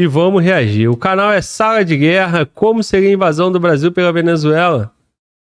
e vamos reagir. O canal é Sala de Guerra, como seria a invasão do Brasil pela Venezuela?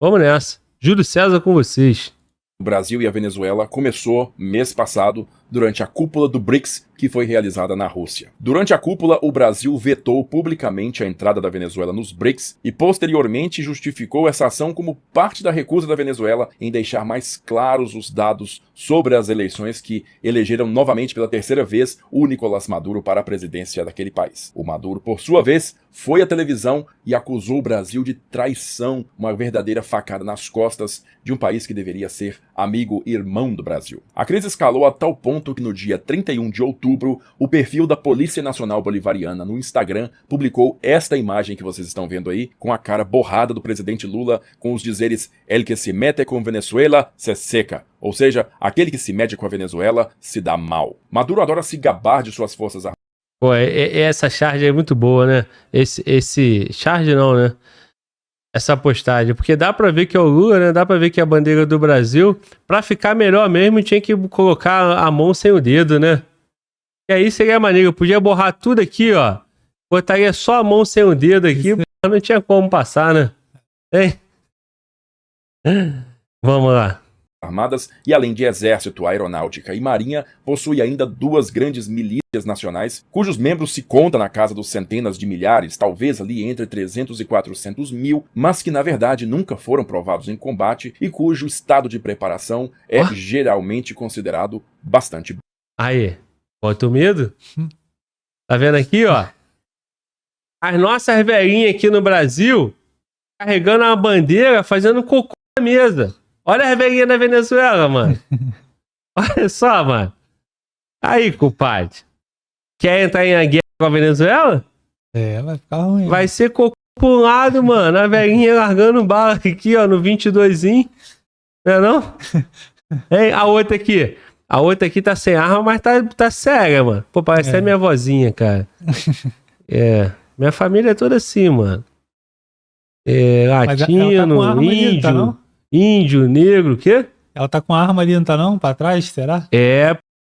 Vamos nessa. Júlio César com vocês. O Brasil e a Venezuela começou mês passado durante a cúpula do BRICS, que foi realizada na Rússia. Durante a cúpula, o Brasil vetou publicamente a entrada da Venezuela nos BRICS e posteriormente justificou essa ação como parte da recusa da Venezuela em deixar mais claros os dados sobre as eleições que elegeram novamente pela terceira vez o Nicolás Maduro para a presidência daquele país. O Maduro, por sua vez, foi à televisão e acusou o Brasil de traição, uma verdadeira facada nas costas de um país que deveria ser amigo e irmão do Brasil. A crise escalou a tal ponto que no dia 31 de outubro, o perfil da Polícia Nacional Bolivariana no Instagram publicou esta imagem que vocês estão vendo aí, com a cara borrada do presidente Lula, com os dizeres "El que se mete com Venezuela se seca", ou seja, aquele que se mete com a Venezuela se dá mal. Maduro adora se gabar de suas forças armadas. Pô, essa charge é muito boa, né? Esse charge não, né? Essa postagem, porque dá pra ver que é o Lula, né? Dá pra ver que é a bandeira do Brasil. Pra ficar melhor mesmo, tinha que colocar a mão sem o dedo, né? E aí seria maneiro. Eu podia borrar tudo aqui, ó. Botaria só a mão sem o dedo aqui, não tinha como passar, né? Hein? Vamos lá. Armadas e, além de exército, aeronáutica e marinha, possui ainda duas grandes milícias nacionais, cujos membros se contam na casa dos centenas de milhares, talvez ali entre 300 e 400 mil, mas que na verdade nunca foram provados em combate e cujo estado de preparação é geralmente considerado bastante bom. Aí, bota o medo? Tá vendo aqui, ó? As nossas velhinhas aqui no Brasil carregando uma bandeira, fazendo cocô na mesa. Olha as velhinhas da Venezuela, mano. Olha só, mano. Aí, compadre. Quer entrar em guerra com a Venezuela? É, vai ficar ruim. Vai ser cocô pro lado, mano. A velhinha largando bala aqui, ó, no 22zinho. Não é não? Hein? A outra aqui. A outra aqui tá sem arma, mas tá cega, mano. Pô, parece até minha vozinha, cara. Minha família é toda assim, mano. Latino, tá índio. Ali, tá, não? Índio, negro, o quê? Ela tá com a arma ali, não tá não? Pra trás, será?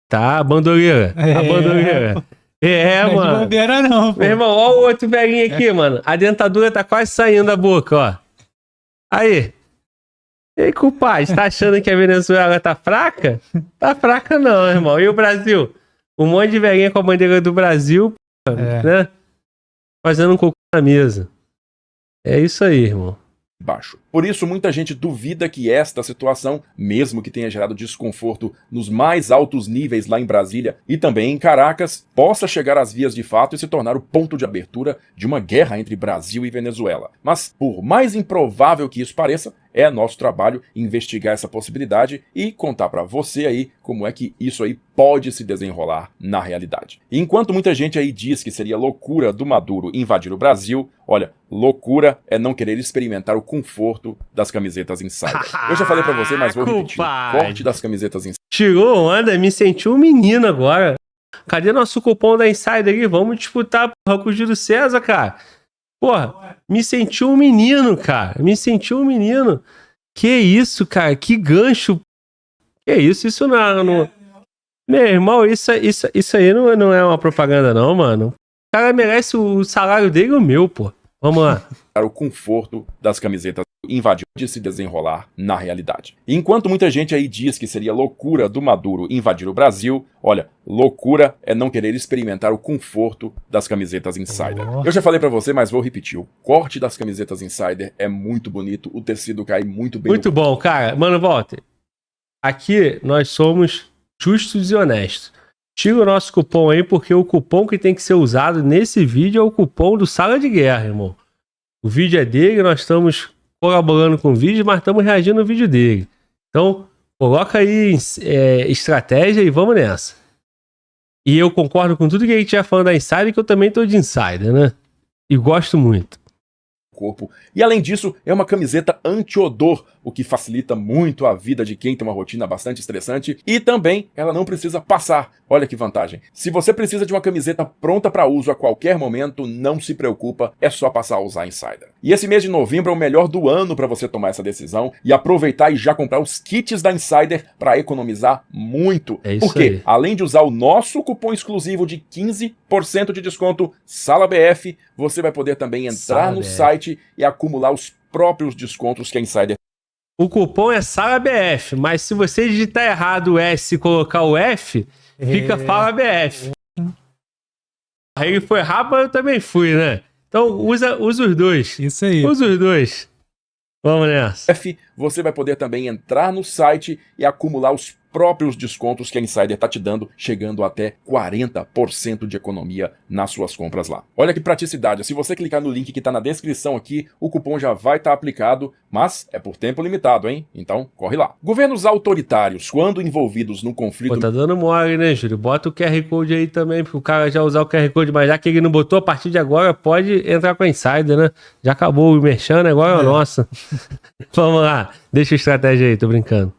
Tá, a bandoleira. A bandoleira. Não é de mano. bobeira não, pô. Meu irmão, ó o outro velhinho aqui, mano. A dentadura tá quase saindo da boca, ó. Aí. Ei, compadre, tá achando que a Venezuela tá fraca? Tá fraca não, irmão. E o Brasil? Um monte de velhinha com a bandeira do Brasil, né? Fazendo um cocô na mesa. É isso aí, irmão. Baixo. Por isso, muita gente duvida que esta situação, mesmo que tenha gerado desconforto nos mais altos níveis lá em Brasília e também em Caracas, possa chegar às vias de fato e se tornar o ponto de abertura de uma guerra entre Brasil e Venezuela. Mas, por mais improvável que isso pareça, é nosso trabalho investigar essa possibilidade e contar pra você aí como é que isso aí pode se desenrolar na realidade. E enquanto muita gente aí diz que seria loucura do Maduro invadir o Brasil, olha, loucura é não querer experimentar o conforto das camisetas Insider. Eu já falei pra você, mas vou repetir. O corte das camisetas Insider. Tirou onda, me senti um menino agora. Cadê nosso cupom da Insider aí? Vamos disputar, porra, com o Júlio César, cara. Porra, me senti um menino, cara. Me senti um menino. Que isso, cara? Que gancho. Que isso? Isso não... Meu irmão, isso aí não é uma propaganda não, mano. O cara merece o salário dele e o meu, pô. Vamos lá. O conforto das camisetas invadiu de se desenrolar na realidade. E enquanto muita gente aí diz que seria loucura do Maduro invadir o Brasil, olha, loucura é não querer experimentar o conforto das camisetas Insider. Eu já falei pra você, mas vou repetir. O corte das camisetas Insider é muito bonito, o tecido cai muito bem. Muito bom, cara. Mano, Walter, aqui nós somos justos e honestos. Tira o nosso cupom aí, porque o cupom que tem que ser usado nesse vídeo é o cupom do Sala de Guerra, irmão. O vídeo é dele, nós estamos colaborando com o vídeo, mas estamos reagindo no vídeo dele. Então, coloca aí estratégia e vamos nessa. E eu concordo com tudo que a gente já falando da Insider, que eu também tô de Insider, né? E gosto muito. corpo. E além disso, é uma camiseta anti-odor, o que facilita muito a vida de quem tem uma rotina bastante estressante. E também ela não precisa passar. Olha que vantagem. Se você precisa de uma camiseta pronta para uso a qualquer momento, não se preocupa, é só passar a usar a Insider. E esse mês de novembro é o melhor do ano para você tomar essa decisão e aproveitar e já comprar os kits da Insider para economizar muito. É isso Porque, aí. além de usar o nosso cupom exclusivo de 15% de desconto, SalaBF, você vai poder também entrar no SalaBF. site e acumular os próprios descontos que a Insider. O cupom é SalaBF, mas se você digitar errado o S e colocar o F, fica FalaBF. Ele foi rápido, eu também fui, né? Então usa os dois. Isso aí. Usa os dois. Vamos nessa. Você vai poder também entrar no site e acumular os próprios descontos que a Insider está te dando, chegando até 40% de economia nas suas compras lá. Olha que praticidade, se você clicar no link que está na descrição aqui, o cupom já vai estar aplicado, mas é por tempo limitado, hein? Então, corre lá. Governos autoritários, quando envolvidos num conflito... Pô, tá dando mole, né, Júlio? Bota o QR Code aí também, porque o cara já usar o QR Code, mas já que ele não botou, a partir de agora pode entrar com a Insider, né? Já acabou o merchan, agora é o nosso. Vamos lá, deixa a estratégia aí, tô brincando.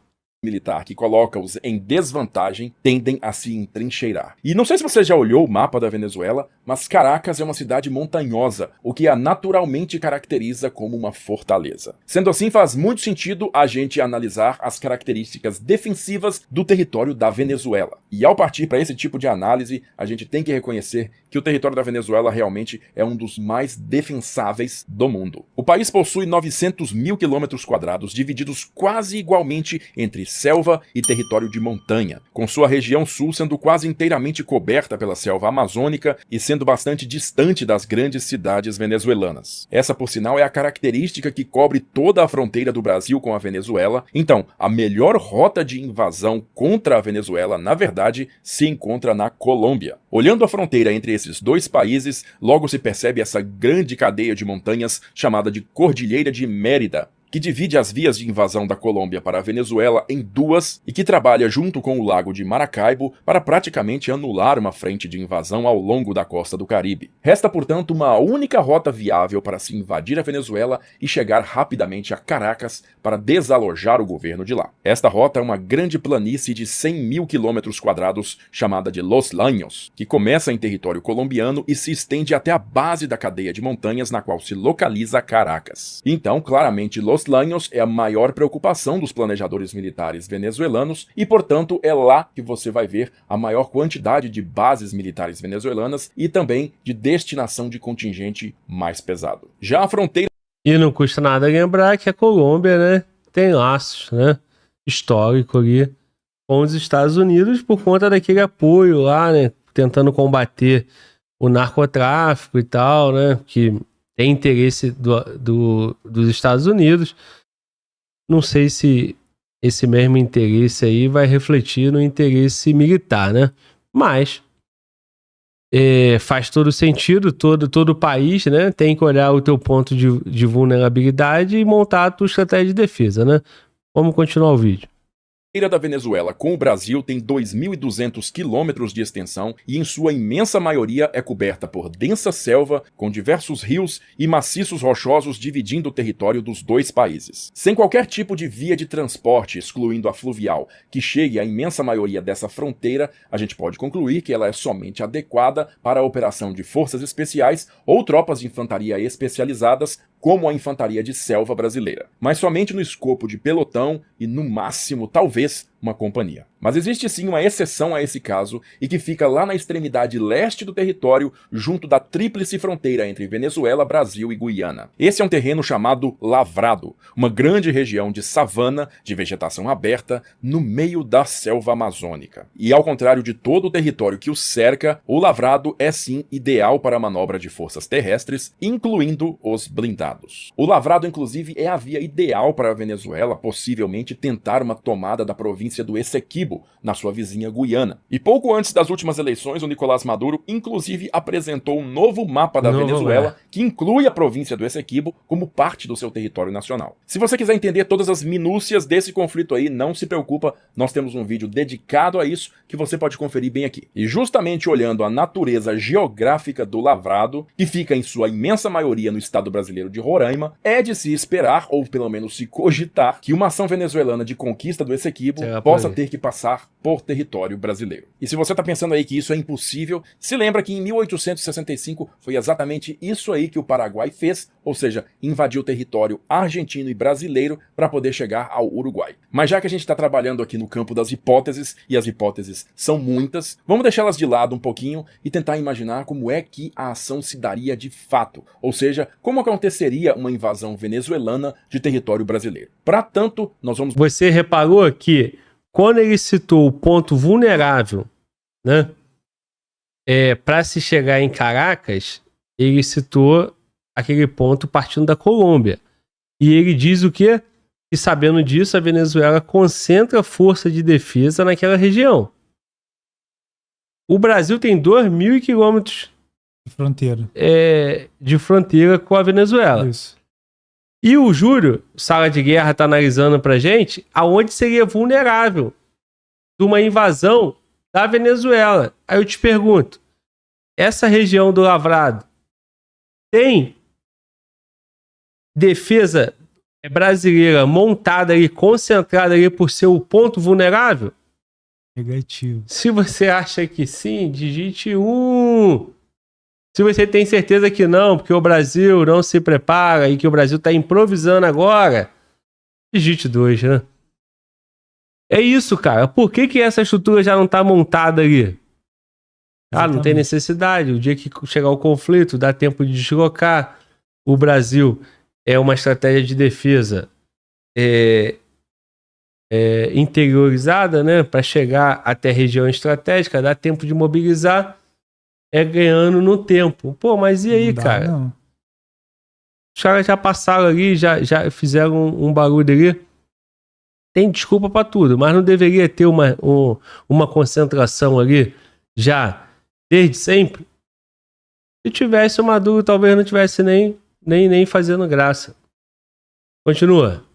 Militar que coloca-os em desvantagem tendem a se entrincheirar. E não sei se você já olhou o mapa da Venezuela, mas Caracas é uma cidade montanhosa, o que a naturalmente caracteriza como uma fortaleza. Sendo assim, faz muito sentido a gente analisar as características defensivas do território da Venezuela. E ao partir para esse tipo de análise, a gente tem que reconhecer que o território da Venezuela realmente é um dos mais defensáveis do mundo. O país possui 900 mil quilômetros quadrados, divididos quase igualmente entre selva e território de montanha, com sua região sul sendo quase inteiramente coberta pela selva amazônica e sendo bastante distante das grandes cidades venezuelanas. Essa, por sinal, é a característica que cobre toda a fronteira do Brasil com a Venezuela. Então, a melhor rota de invasão contra a Venezuela, na verdade, se encontra na Colômbia. Olhando a fronteira entre esses dois países, logo se percebe essa grande cadeia de montanhas chamada de Cordilheira de Mérida, que divide as vias de invasão da Colômbia para a Venezuela em duas e que trabalha junto com o Lago de Maracaibo para praticamente anular uma frente de invasão ao longo da costa do Caribe. Resta, portanto, uma única rota viável para se invadir a Venezuela e chegar rapidamente a Caracas para desalojar o governo de lá. Esta rota é uma grande planície de 100 mil quilômetros quadrados chamada de Los Llanos, que começa em território colombiano e se estende até a base da cadeia de montanhas na qual se localiza Caracas. Então, claramente, Los Llanos é a maior preocupação dos planejadores militares venezuelanos e, portanto, é lá que você vai ver a maior quantidade de bases militares venezuelanas e também de destinação de contingente mais pesado. Já a fronteira... E não custa nada lembrar que a Colômbia, né, tem laços, né, histórico ali com os Estados Unidos por conta daquele apoio lá, né, tentando combater o narcotráfico e tal, né, que tem interesse dos Estados Unidos. Não sei se esse mesmo interesse aí vai refletir no interesse militar, né? Mas faz todo sentido, todo o país, né, tem que olhar o teu ponto de vulnerabilidade e montar a tua estratégia de defesa, né? Vamos continuar o vídeo. A fronteira da Venezuela com o Brasil tem 2.200 quilômetros de extensão e em sua imensa maioria é coberta por densa selva, com diversos rios e maciços rochosos dividindo o território dos dois países. Sem qualquer tipo de via de transporte, excluindo a fluvial, que chegue à imensa maioria dessa fronteira, a gente pode concluir que ela é somente adequada para a operação de forças especiais ou tropas de infantaria especializadas, como a infantaria de selva brasileira, mas somente no escopo de pelotão e, no máximo, talvez, uma companhia. Mas existe sim uma exceção a esse caso e que fica lá na extremidade leste do território, junto da tríplice fronteira entre Venezuela, Brasil e Guiana. Esse é um terreno chamado Lavrado, uma grande região de savana, de vegetação aberta, no meio da selva amazônica. E ao contrário de todo o território que o cerca, o Lavrado é sim ideal para a manobra de forças terrestres, incluindo os blindados. O Lavrado, inclusive, é a via ideal para a Venezuela, possivelmente tentar uma tomada da província província do Essequibo, na sua vizinha Guiana. E pouco antes das últimas eleições, o Nicolás Maduro inclusive apresentou um novo mapa da Venezuela, que inclui a província do Essequibo como parte do seu território nacional. Se você quiser entender todas as minúcias desse conflito aí, não se preocupa, nós temos um vídeo dedicado a isso que você pode conferir bem aqui. E justamente olhando a natureza geográfica do Lavrado, que fica em sua imensa maioria no estado brasileiro de Roraima, é de se esperar, ou pelo menos se cogitar, que uma ação venezuelana de conquista do Essequibo possa ter que passar por território brasileiro. E se você está pensando aí que isso é impossível, se lembra que em 1865 foi exatamente isso aí que o Paraguai fez, ou seja, invadiu o território argentino e brasileiro para poder chegar ao Uruguai. Mas já que a gente está trabalhando aqui no campo das hipóteses, e as hipóteses são muitas, vamos deixá-las de lado um pouquinho e tentar imaginar como é que a ação se daria de fato, ou seja, como aconteceria uma invasão venezuelana de território brasileiro. Para tanto, nós vamos... Você reparou que quando ele citou o ponto vulnerável, né, para se chegar em Caracas, ele citou aquele ponto partindo da Colômbia. E ele diz o quê? Que sabendo disso, a Venezuela concentra força de defesa naquela região. O Brasil tem 2.000 quilômetros de fronteira. De fronteira com a Venezuela. Isso. E o Júlio, Sala de Guerra, está analisando pra gente aonde seria vulnerável de uma invasão da Venezuela. Aí eu te pergunto, essa região do Lavrado tem defesa brasileira montada ali, concentrada ali por ser o ponto vulnerável? Negativo. Se você acha que sim, digite 1. Se você tem certeza que não, porque o Brasil não se prepara e que o Brasil está improvisando agora, digite 2, né? É isso, cara. Por que essa estrutura já não está montada ali? Ah, não tem necessidade. O dia que chegar o conflito, dá tempo de deslocar. O Brasil é uma estratégia de defesa interiorizada, né? Para chegar até a região estratégica, dá tempo de mobilizar. Ganhando no tempo. Pô, mas e aí, cara? Não. Os caras já passaram ali, já fizeram um barulho ali. Tem desculpa pra tudo, mas não deveria ter uma concentração ali já desde sempre? Se tivesse o Maduro, talvez não tivesse nem fazendo graça. Continua.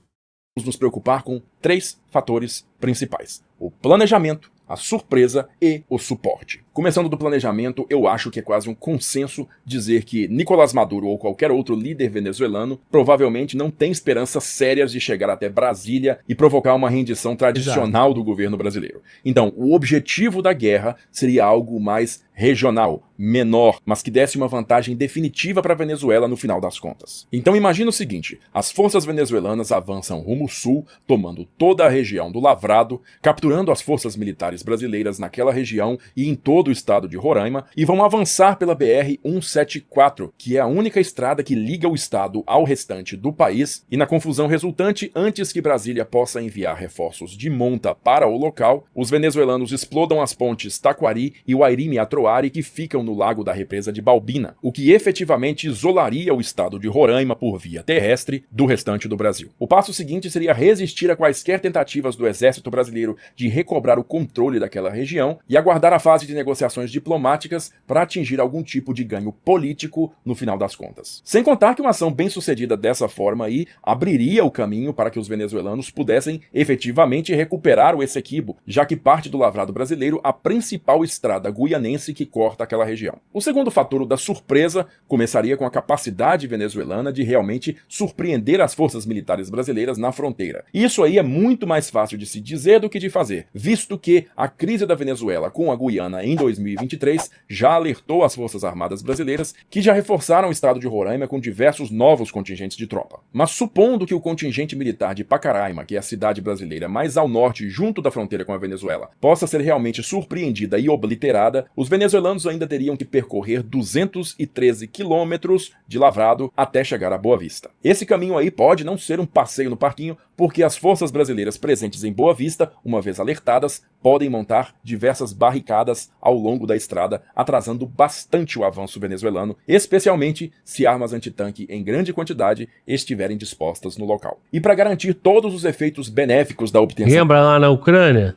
Vamos nos preocupar com 3 fatores principais: o planejamento, a surpresa e o suporte. Começando do planejamento, eu acho que é quase um consenso dizer que Nicolás Maduro ou qualquer outro líder venezuelano provavelmente não tem esperanças sérias de chegar até Brasília e provocar uma rendição tradicional do governo brasileiro. Então, o objetivo da guerra seria algo mais regional, menor, mas que desse uma vantagem definitiva para a Venezuela no final das contas. Então imagina o seguinte: as forças venezuelanas avançam rumo sul, tomando toda a região do Lavrado, capturando as forças militares brasileiras naquela região e em todo o estado de Roraima, e vão avançar pela BR-174, que é a única estrada que liga o estado ao restante do país, e na confusão resultante, antes que Brasília possa enviar reforços de monta para o local, os venezuelanos explodam as pontes Taquari e Uairime-Atroari, que ficam no lago da represa de Balbina, o que efetivamente isolaria o estado de Roraima por via terrestre do restante do Brasil. O passo seguinte seria resistir a quaisquer tentativas do exército brasileiro de recobrar o controle daquela região e aguardar a fase de negociações diplomáticas para atingir algum tipo de ganho político no final das contas. Sem contar que uma ação bem sucedida dessa forma aí abriria o caminho para que os venezuelanos pudessem efetivamente recuperar o Essequibo, já que parte do Lavrado brasileiro a principal estrada guianense que corta aquela região. O segundo fator, o da surpresa, começaria com a capacidade venezuelana de realmente surpreender as forças militares brasileiras na fronteira. Isso aí é muito mais fácil de se dizer do que de fazer, visto que a crise da Venezuela com a Guiana em 2023 já alertou as forças armadas brasileiras, que já reforçaram o estado de Roraima com diversos novos contingentes de tropa. Mas supondo que o contingente militar de Pacaraima, que é a cidade brasileira mais ao norte junto da fronteira com a Venezuela, possa ser realmente surpreendida e obliterada, os venezuelanos ainda teriam que percorrer 213 quilômetros de Lavrado até chegar a Boa Vista. Esse caminho aí pode não ser um passeio no parquinho, porque as forças brasileiras presentes em Boa Vista, uma vez alertadas, podem montar diversas barricadas ao longo da estrada, atrasando bastante o avanço venezuelano, especialmente se armas antitanque em grande quantidade estiverem dispostas no local. E para garantir todos os efeitos benéficos da obtenção... Lembra lá na Ucrânia?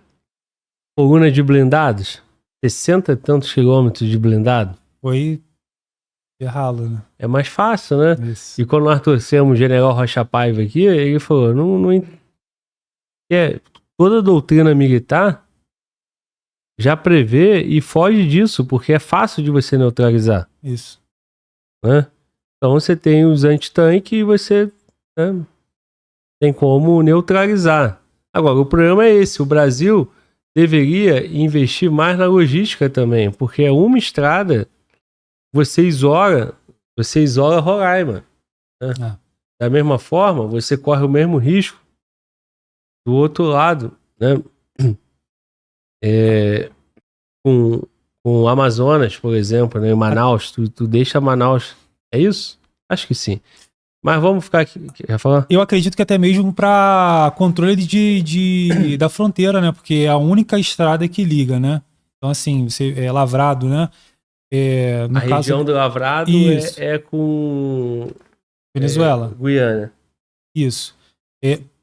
Coluna de blindados? 60 e tantos quilômetros de blindado? Foi errado, né? É mais fácil, né? Isso. E quando nós trouxemos o general Rocha Paiva aqui, ele falou, toda a doutrina militar já prevê e foge disso, porque é fácil de você neutralizar, Isso. né? Então você tem os antitanques e você, né, tem como neutralizar. Agora, o problema é esse, o Brasil deveria investir mais na logística também, porque é uma estrada, você isola Roraima, né? Da mesma forma, você corre o mesmo risco do outro lado, né? Com o Amazonas, por exemplo, né? Em Manaus, tu deixa Manaus. É isso? Acho que sim. Mas vamos ficar aqui. Quer falar? Eu acredito que até mesmo para controle da fronteira, né? Porque é a única estrada que liga, né? Então, assim, você é lavrado, né? No a caso, região do Lavrado é com Venezuela. Guiana. Isso.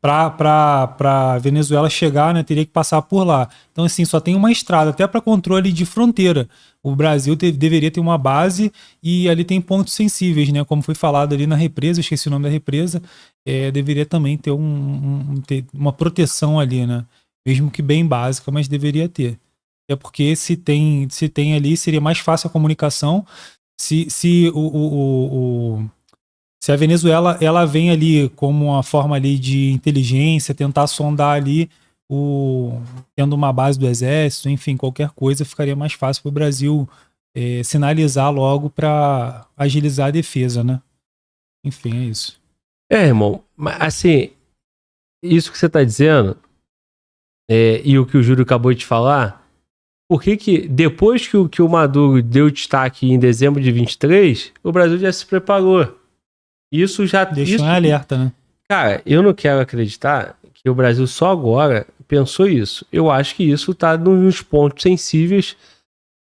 Para Venezuela chegar, né, teria que passar por lá. Então, assim, só tem uma estrada, até para controle de fronteira. O Brasil deveria ter uma base e ali tem pontos sensíveis, né? Como foi falado ali na represa, eu esqueci o nome da represa, deveria também ter ter uma proteção ali, né? Mesmo que bem básica, mas deveria ter. É porque se tem ali, seria mais fácil a comunicação. Se a Venezuela ela vem ali como uma forma ali de inteligência, tentar sondar ali, tendo uma base do exército, enfim, qualquer coisa, ficaria mais fácil para o Brasil sinalizar logo para agilizar a defesa, né? Enfim, é isso. Irmão, mas assim, isso que você está dizendo, e o que o Júlio acabou de falar, por que depois que o Maduro deu destaque em dezembro de 23, o Brasil já se preparou? Isso já... Deixou em alerta, né? Cara, eu não quero acreditar que o Brasil só agora pensou isso. Eu acho que isso tá nos pontos sensíveis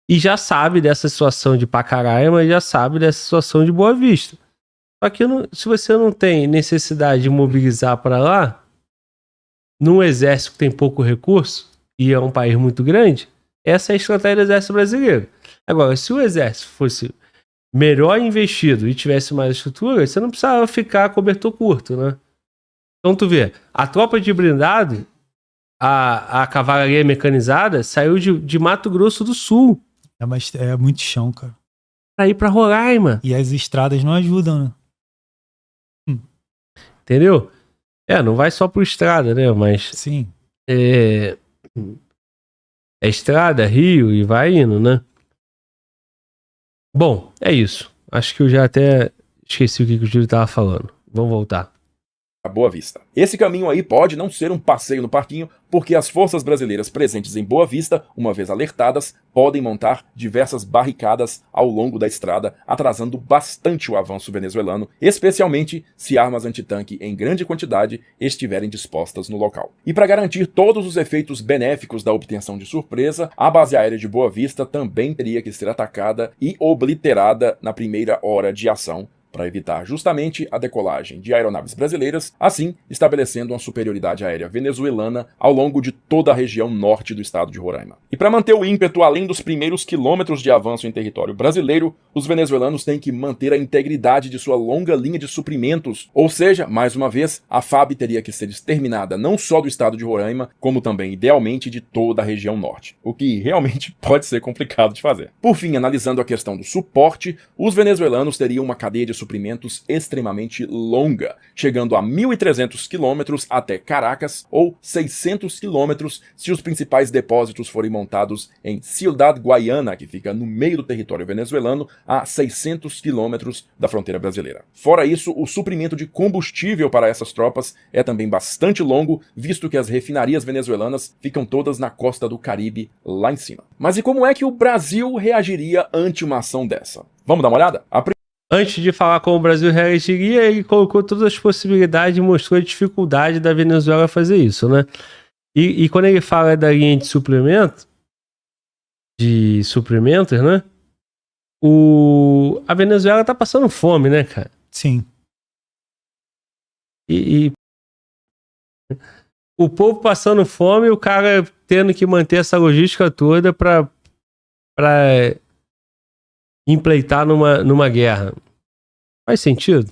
e já sabe dessa situação de Pacaraima e já sabe dessa situação de Boa Vista. Só que se você não tem necessidade de mobilizar para lá, num exército que tem pouco recurso e é um país muito grande, essa é a estratégia do exército brasileiro. Agora, se o exército fosse melhor investido e tivesse mais estrutura, você não precisava ficar cobertor curto, né? Então tu vê, a tropa de blindado, a cavalaria mecanizada, saiu de Mato Grosso do Sul. Mas é muito chão, cara. Pra ir pra Roraima. E as estradas não ajudam, né? Entendeu? Não vai só por estrada, né? Mas... Sim. É estrada, rio e vai indo, né? Bom, é isso. Acho que eu já até esqueci o que o Júlio tava falando. Vamos voltar. A Boa Vista. Esse caminho aí pode não ser um passeio no parquinho, porque as forças brasileiras presentes em Boa Vista, uma vez alertadas, podem montar diversas barricadas ao longo da estrada, atrasando bastante o avanço venezuelano, especialmente se armas antitanque em grande quantidade estiverem dispostas no local. E para garantir todos os efeitos benéficos da obtenção de surpresa, a base aérea de Boa Vista também teria que ser atacada e obliterada na primeira hora de ação, para evitar justamente a decolagem de aeronaves brasileiras, assim estabelecendo uma superioridade aérea venezuelana ao longo de toda a região norte do estado de Roraima. E para manter o ímpeto além dos primeiros quilômetros de avanço em território brasileiro, os venezuelanos têm que manter a integridade de sua longa linha de suprimentos, ou seja, mais uma vez, a FAB teria que ser exterminada não só do estado de Roraima, como também, idealmente, de toda a região norte, o que realmente pode ser complicado de fazer. Por fim, analisando a questão do suporte, os venezuelanos teriam uma cadeia de suprimentos extremamente longa, chegando a 1.300 quilômetros até Caracas ou 600 quilômetros se os principais depósitos forem montados em Ciudad Guayana, que fica no meio do território venezuelano, a 600 quilômetros da fronteira brasileira. Fora isso, o suprimento de combustível para essas tropas é também bastante longo, visto que as refinarias venezuelanas ficam todas na costa do Caribe, lá em cima. Mas e como é que o Brasil reagiria ante uma ação dessa? Vamos dar uma olhada? Antes de falar como o Brasil reagiria, ele colocou todas as possibilidades e mostrou a dificuldade da Venezuela fazer isso, né? E quando ele fala da linha de suplemento, de suprimentos, né? A Venezuela tá passando fome, né, cara? Sim. E o povo passando fome e o cara tendo que manter essa logística toda pra empleitar numa guerra. Faz sentido?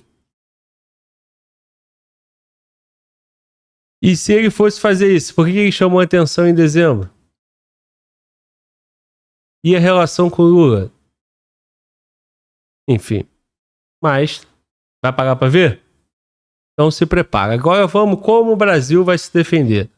E se ele fosse fazer isso, por que ele chamou a atenção em dezembro? E a relação com o Lula? Enfim. Mas, vai pagar pra ver? Então se prepara. Agora vamos como o Brasil vai se defender.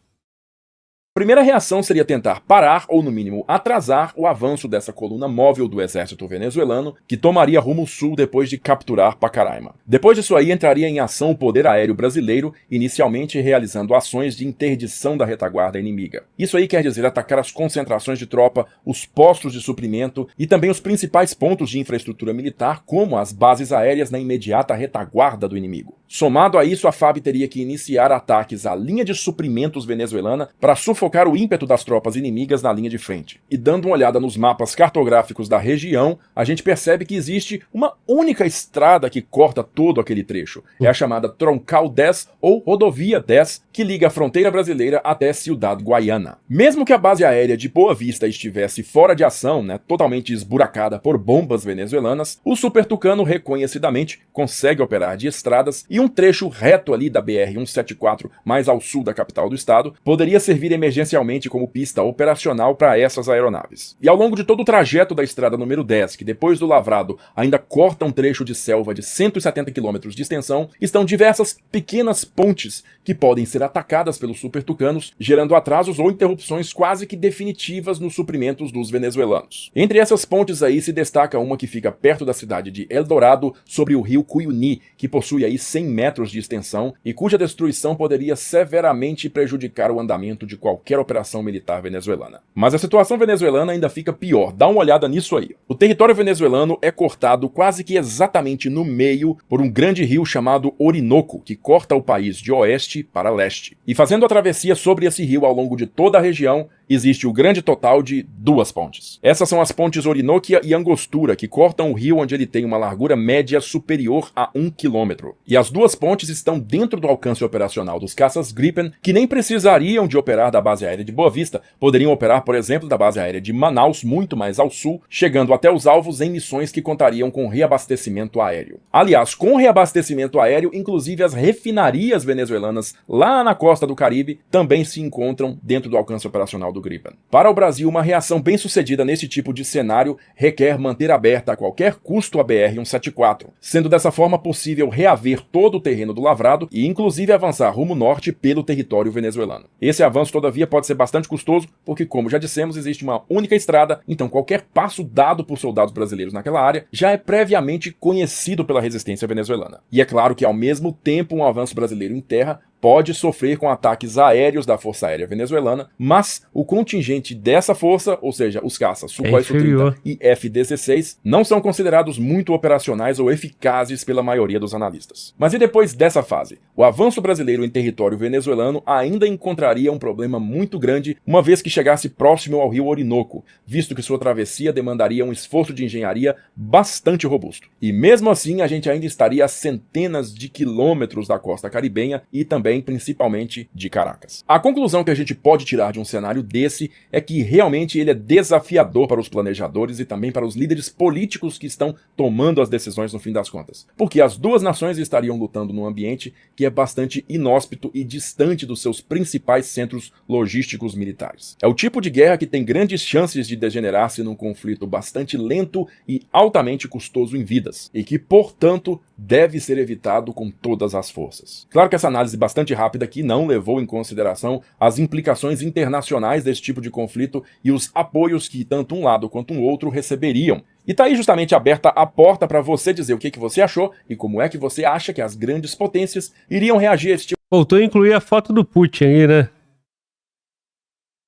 Primeira reação seria tentar parar ou, no mínimo, atrasar o avanço dessa coluna móvel do exército venezuelano, que tomaria rumo sul depois de capturar Pacaraima. Depois disso aí, entraria em ação o poder aéreo brasileiro, inicialmente realizando ações de interdição da retaguarda inimiga. Isso aí quer dizer atacar as concentrações de tropa, os postos de suprimento e também os principais pontos de infraestrutura militar, como as bases aéreas na imediata retaguarda do inimigo. Somado a isso, a FAB teria que iniciar ataques à linha de suprimentos venezuelana para sufocar o ímpeto das tropas inimigas na linha de frente. E dando uma olhada nos mapas cartográficos da região, a gente percebe que existe uma única estrada que corta todo aquele trecho. É a chamada Troncal 10 ou Rodovia 10, que liga a fronteira brasileira até Ciudad Guayana. Mesmo que a base aérea de Boa Vista estivesse fora de ação, totalmente esburacada por bombas venezuelanas, o Super Tucano reconhecidamente consegue operar de estradas e um trecho reto ali da BR-174, mais ao sul da capital do estado, poderia servir emergencialmente como pista operacional para essas aeronaves. E ao longo de todo o trajeto da estrada número 10, que depois do lavrado ainda corta um trecho de selva de 170 km de extensão, estão diversas pequenas pontes que podem ser atacadas pelos Super Tucanos, gerando atrasos ou interrupções quase que definitivas nos suprimentos dos venezuelanos. Entre essas pontes aí se destaca uma que fica perto da cidade de Eldorado, sobre o rio Cuyuni, que possui aí 100 metros de extensão e cuja destruição poderia severamente prejudicar o andamento de qualquer operação militar venezuelana. Mas a situação venezuelana ainda fica pior. Dá uma olhada nisso aí. O território venezuelano é cortado quase que exatamente no meio por um grande rio chamado Orinoco, que corta o país de oeste para leste. E fazendo a travessia sobre esse rio ao longo de toda a região, existe o grande total de 2 pontes. Essas são as pontes Orinoquia e Angostura, que cortam o rio, onde ele tem uma largura média superior a 1 km. E as 2 pontes estão dentro do alcance operacional dos caças Gripen, que nem precisariam de operar da base aérea de Boa Vista. Poderiam operar, por exemplo, da base aérea de Manaus, muito mais ao sul, chegando até os alvos em missões que contariam com reabastecimento aéreo. Aliás, com reabastecimento aéreo, inclusive as refinarias venezuelanas lá na costa do Caribe também se encontram dentro do alcance operacional do Gripen. Para o Brasil, uma reação bem-sucedida nesse tipo de cenário requer manter aberta a qualquer custo a BR-174, sendo dessa forma possível reaver todo o terreno do lavrado e inclusive avançar rumo norte pelo território venezuelano. Esse avanço, todavia, pode ser bastante custoso, porque, como já dissemos, existe uma única estrada, então qualquer passo dado por soldados brasileiros naquela área já é previamente conhecido pela resistência venezuelana. E é claro que, ao mesmo tempo, um avanço brasileiro em terra pode sofrer com ataques aéreos da Força Aérea Venezuelana, mas o contingente dessa força, ou seja, os caças Sukhoi Su-30 e F-16, não são considerados muito operacionais ou eficazes pela maioria dos analistas. Mas e depois dessa fase? O avanço brasileiro em território venezuelano ainda encontraria um problema muito grande, uma vez que chegasse próximo ao rio Orinoco, visto que sua travessia demandaria um esforço de engenharia bastante robusto. E mesmo assim, a gente ainda estaria a centenas de quilômetros da costa caribenha e também principalmente de Caracas. A conclusão que a gente pode tirar de um cenário desse é que realmente ele é desafiador para os planejadores e também para os líderes políticos que estão tomando as decisões no fim das contas, porque as duas nações estariam lutando num ambiente que é bastante inóspito e distante dos seus principais centros logísticos militares. É o tipo de guerra que tem grandes chances de degenerar-se num conflito bastante lento e altamente custoso em vidas, e que, portanto, deve ser evitado com todas as forças. Claro que essa análise bastante rápida aqui não levou em consideração as implicações internacionais desse tipo de conflito e os apoios que tanto um lado quanto um outro receberiam. E tá aí justamente aberta a porta para você dizer o que você achou e como é que você acha que as grandes potências iriam reagir a esse tipo. Voltou a incluir a foto do Putin aí, né?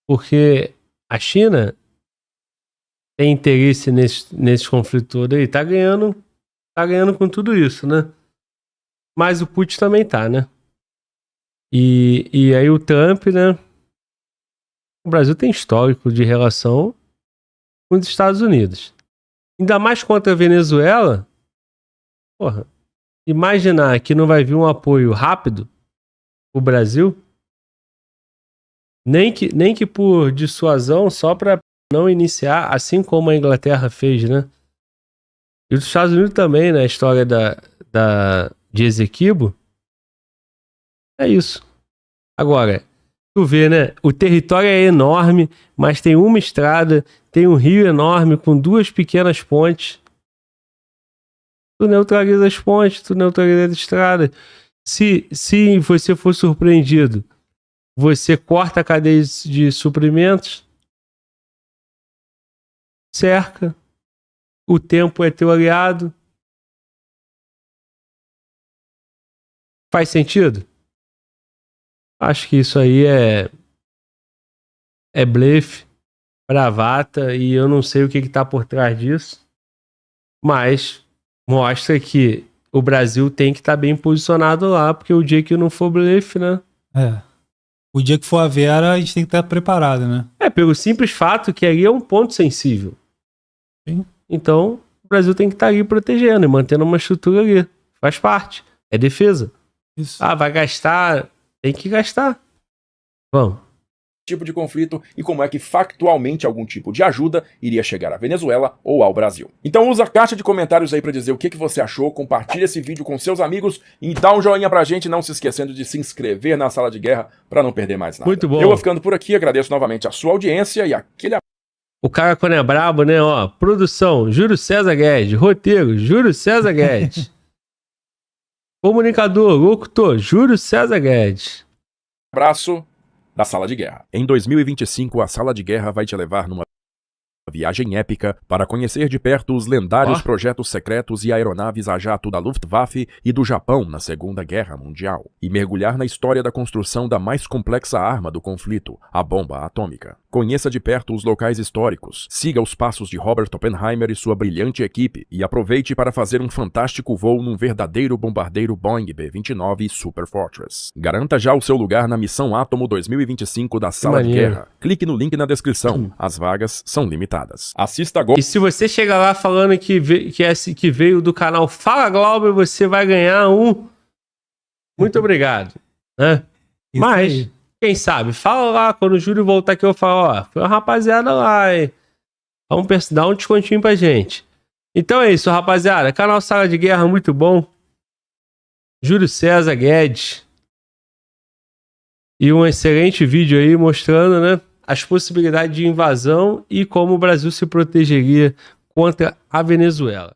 Porque a China tem interesse nesse conflito todo aí, tá ganhando com tudo isso, né? Mas o Putin também tá, né? E aí o Trump, né? O Brasil tem histórico de relação com os Estados Unidos. Ainda mais contra a Venezuela, porra, imaginar que não vai vir um apoio rápido pro Brasil, nem que por dissuasão, só para não iniciar, assim como a Inglaterra fez, né? E os Estados Unidos também, né? A história de Esequibo. É isso. Agora, tu vê, né? O território é enorme, mas tem uma estrada, tem um rio enorme com 2 pequenas pontes. Tu neutraliza as pontes, tu neutraliza a estrada. Se você for surpreendido, você corta a cadeia de suprimentos, cerca, o tempo é teu aliado. Faz sentido? Acho que isso aí é blefe, bravata, e eu não sei o que tá por trás disso, mas mostra que o Brasil tem que estar bem posicionado lá, porque o dia que não for blefe, né? O dia que for a Vera, a gente tem que estar preparado, né? Pelo simples fato que ali é um ponto sensível. Sim. Então, o Brasil tem que estar ali protegendo e mantendo uma estrutura ali. Faz parte. É defesa. Isso. Vai gastar... Tem que gastar. Vamos. Tipo de conflito e como é que factualmente algum tipo de ajuda iria chegar à Venezuela ou ao Brasil. Então usa a caixa de comentários aí pra dizer o que você achou, compartilha esse vídeo com seus amigos e dá um joinha pra gente, não se esquecendo de se inscrever na Sala de Guerra pra não perder mais nada. Muito bom. Eu vou ficando por aqui, agradeço novamente a sua audiência e aquele O cara quando é brabo, né? Ó, produção, Júlio César Guedes. Roteiro, Júlio César Guedes. Comunicador, locutor, Júlio César Guedes. abraço da Sala de Guerra. Em 2025, a Sala de Guerra vai te levar numa viagem épica para conhecer de perto os lendários projetos secretos e aeronaves a jato da Luftwaffe e do Japão na Segunda Guerra Mundial, e mergulhar na história da construção da mais complexa arma do conflito, a bomba atômica. Conheça de perto os locais históricos, siga os passos de Robert Oppenheimer e sua brilhante equipe, e aproveite para fazer um fantástico voo num verdadeiro bombardeiro Boeing B-29 Super Fortress. Garanta já o seu lugar na Missão Átomo 2025 da Sala de Guerra. Clique no link na descrição, as vagas são limitadas. Assista agora. E se você chegar lá falando que veio do canal Fala Glauber, você vai ganhar um... Muito obrigado. Né? Mas... aí. Quem sabe? Fala lá, quando o Júlio voltar aqui eu falo, foi uma rapaziada lá, hein? Vamos dar um descontinho pra gente. Então é isso, rapaziada. Canal Sala de Guerra, muito bom. Júlio César Guedes. E um excelente vídeo aí mostrando, né, as possibilidades de invasão e como o Brasil se protegeria contra a Venezuela.